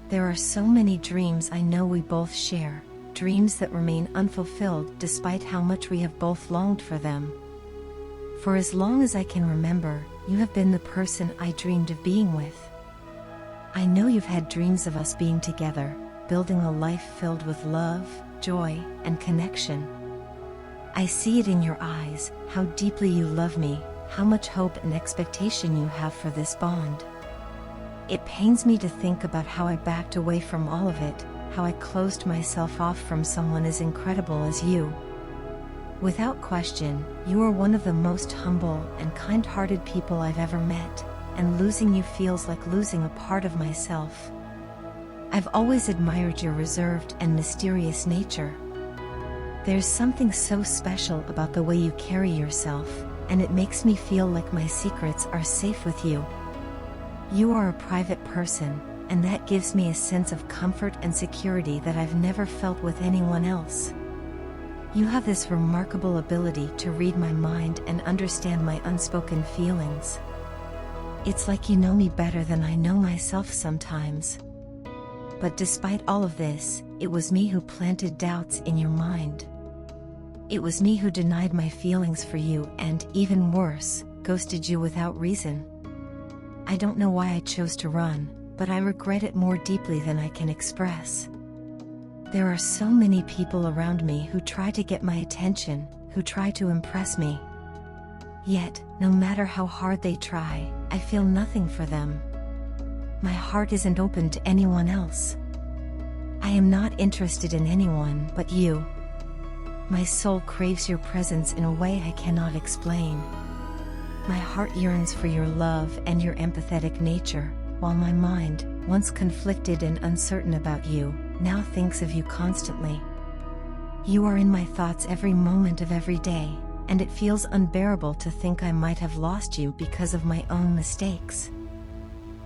There are so many dreams I know we both share, dreams that remain unfulfilled despite how much we have both longed for them. For as long as I can remember, you have been the person I dreamed of being with. I know you've had dreams of us being together, building a life filled with love, joy, and connection. I see it in your eyes, how deeply you love me, how much hope and expectation you have for this bond. It pains me to think about how I backed away from all of it, how I closed myself off from someone as incredible as you. Without question, you are one of the most humble and kind-hearted people I've ever met, and losing you feels like losing a part of myself. I've always admired your reserved and mysterious nature. There's something so special about the way you carry yourself, and it makes me feel like my secrets are safe with you. You are a private person, and that gives me a sense of comfort and security that I've never felt with anyone else. You have this remarkable ability to read my mind and understand my unspoken feelings. It's like you know me better than I know myself sometimes. But despite all of this, it was me who planted doubts in your mind. It was me who denied my feelings for you and, even worse, ghosted you without reason. I don't know why I chose to run, but I regret it more deeply than I can express. There are so many people around me who try to get my attention, who try to impress me. Yet, no matter how hard they try, I feel nothing for them. My heart isn't open to anyone else. I am not interested in anyone but you. My soul craves your presence in a way I cannot explain. My heart yearns for your love and your empathetic nature, while my mind, once conflicted and uncertain about you, now thinks of you constantly. You are in my thoughts every moment of every day, and it feels unbearable to think I might have lost you because of my own mistakes.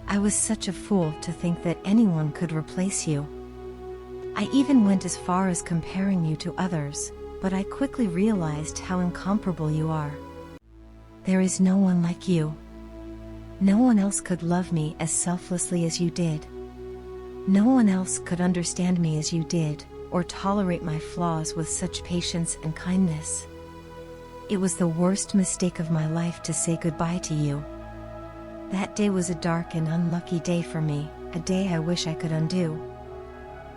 I was such a fool to think that anyone could replace you. I even went as far as comparing you to others, but I quickly realized how incomparable you are. There is no one like you. No one else could love me as selflessly as you did. No one else could understand me as you did, or tolerate my flaws with such patience and kindness. It was the worst mistake of my life to say goodbye to you. That day was a dark and unlucky day for me, a day I wish I could undo.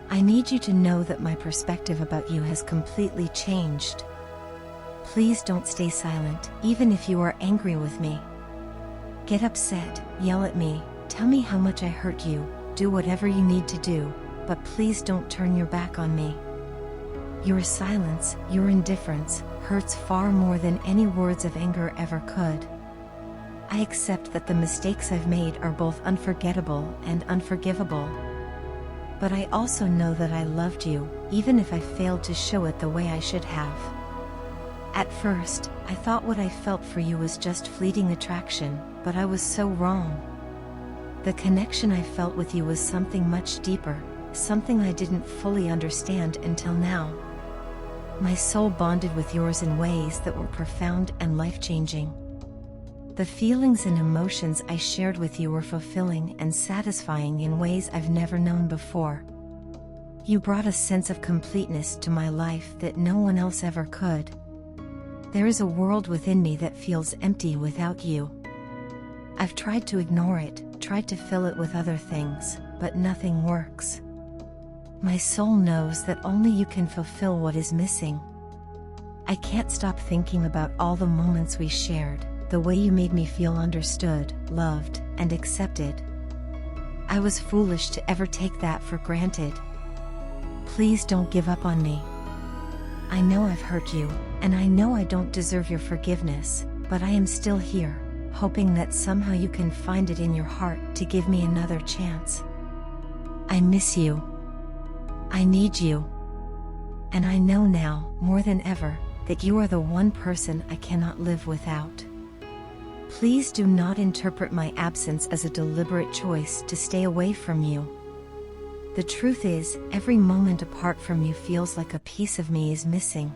I need you to know that my perspective about you has completely changed. Please don't stay silent, even if you are angry with me. Get upset, yell at me, tell me how much I hurt you, do whatever you need to do, but please don't turn your back on me. Your silence, your indifference, hurts far more than any words of anger ever could. I accept that the mistakes I've made are both unforgettable and unforgivable. But I also know that I loved you, even if I failed to show it the way I should have. At first, I thought what I felt for you was just fleeting attraction, but I was so wrong. The connection I felt with you was something much deeper, something I didn't fully understand until now. My soul bonded with yours in ways that were profound and life-changing. The feelings and emotions I shared with you were fulfilling and satisfying in ways I've never known before. You brought a sense of completeness to my life that no one else ever could. There is a world within me that feels empty without you. I've tried to ignore it, tried to fill it with other things, but nothing works. My soul knows that only you can fulfill what is missing. I can't stop thinking about all the moments we shared, the way you made me feel understood, loved, and accepted. I was foolish to ever take that for granted. Please don't give up on me. I know I've hurt you, and I know I don't deserve your forgiveness, but I am still here, hoping that somehow you can find it in your heart to give me another chance. I miss you. I need you. And I know now, more than ever, that you are the one person I cannot live without. Please do not interpret my absence as a deliberate choice to stay away from you. The truth is, every moment apart from you feels like a piece of me is missing.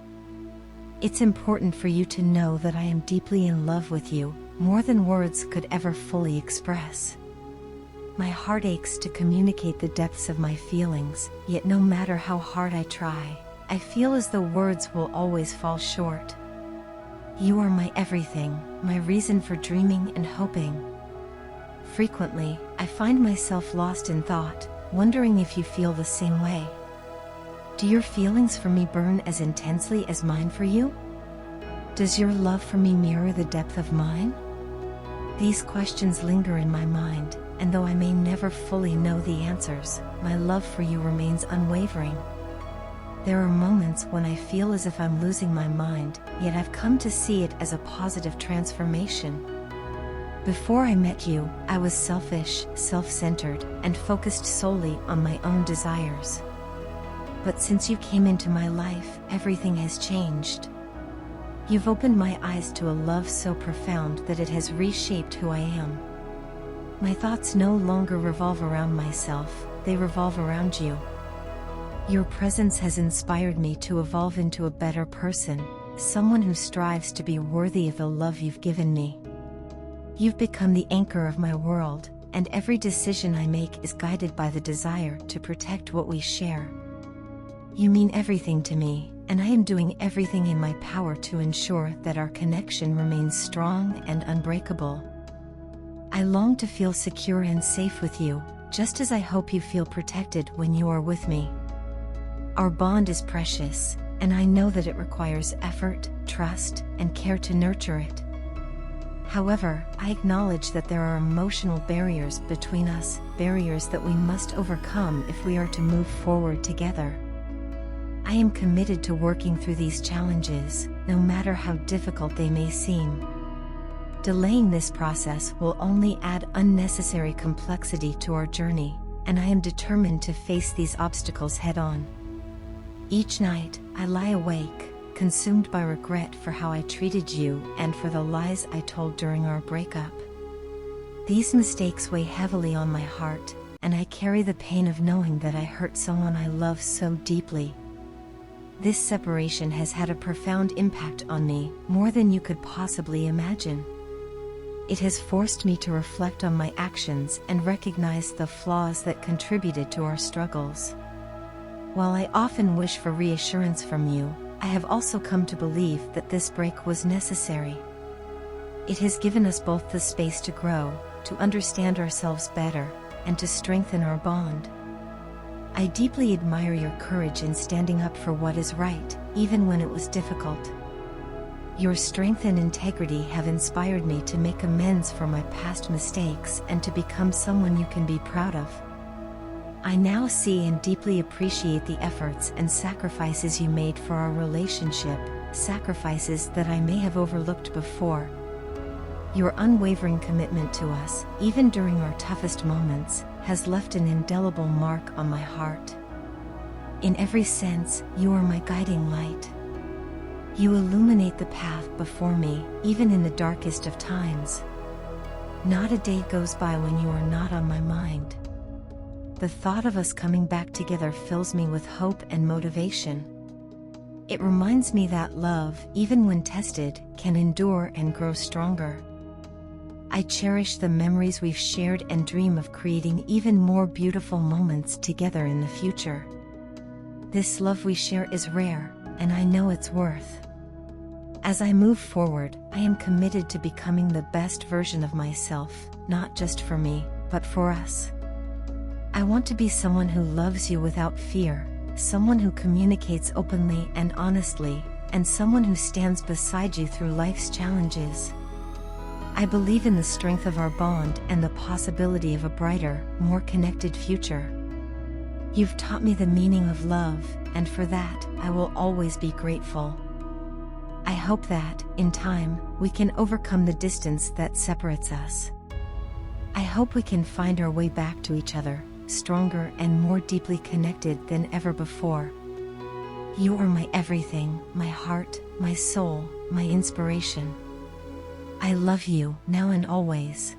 It's important for you to know that I am deeply in love with you, more than words could ever fully express. My heart aches to communicate the depths of my feelings, yet no matter how hard I try, I feel as though words will always fall short. You are my everything, my reason for dreaming and hoping. Frequently, I find myself lost in thought, wondering if you feel the same way. Do your feelings for me burn as intensely as mine for you? Does your love for me mirror the depth of mine? These questions linger in my mind, and though I may never fully know the answers, my love for you remains unwavering. There are moments when I feel as if I'm losing my mind, yet I've come to see it as a positive transformation. Before I met you, I was selfish, self-centered, and focused solely on my own desires. But since you came into my life, everything has changed. You've opened my eyes to a love so profound that it has reshaped who I am. My thoughts no longer revolve around myself, they revolve around you. Your presence has inspired me to evolve into a better person, someone who strives to be worthy of the love you've given me. You've become the anchor of my world, and every decision I make is guided by the desire to protect what we share. You mean everything to me, and I am doing everything in my power to ensure that our connection remains strong and unbreakable. I long to feel secure and safe with you, just as I hope you feel protected when you are with me. Our bond is precious, and I know that it requires effort, trust, and care to nurture it. However, I acknowledge that there are emotional barriers between us, barriers that we must overcome if we are to move forward together. I am committed to working through these challenges, no matter how difficult they may seem. Delaying this process will only add unnecessary complexity to our journey, and I am determined to face these obstacles head-on. Each night, I lie awake, consumed by regret for how I treated you and for the lies I told during our breakup. These mistakes weigh heavily on my heart, and I carry the pain of knowing that I hurt someone I love so deeply. This separation has had a profound impact on me, more than you could possibly imagine. It has forced me to reflect on my actions and recognize the flaws that contributed to our struggles. While I often wish for reassurance from you, I have also come to believe that this break was necessary. It has given us both the space to grow, to understand ourselves better, and to strengthen our bond. I deeply admire your courage in standing up for what is right, even when it was difficult. Your strength and integrity have inspired me to make amends for my past mistakes and to become someone you can be proud of. I now see and deeply appreciate the efforts and sacrifices you made for our relationship, sacrifices that I may have overlooked before. Your unwavering commitment to us, even during our toughest moments, has left an indelible mark on my heart. In every sense, you are my guiding light. You illuminate the path before me, even in the darkest of times. Not a day goes by when you are not on my mind. The thought of us coming back together fills me with hope and motivation. It reminds me that love, even when tested, can endure and grow stronger. I cherish the memories we've shared and dream of creating even more beautiful moments together in the future. This love we share is rare, and I know its worth. As I move forward, I am committed to becoming the best version of myself, not just for me, but for us. I want to be someone who loves you without fear, someone who communicates openly and honestly, and someone who stands beside you through life's challenges. I believe in the strength of our bond and the possibility of a brighter, more connected future. You've taught me the meaning of love, and for that, I will always be grateful. I hope that, in time, we can overcome the distance that separates us. I hope we can find our way back to each other, stronger and more deeply connected than ever before. You are my everything, my heart, my soul, my inspiration. I love you, now and always.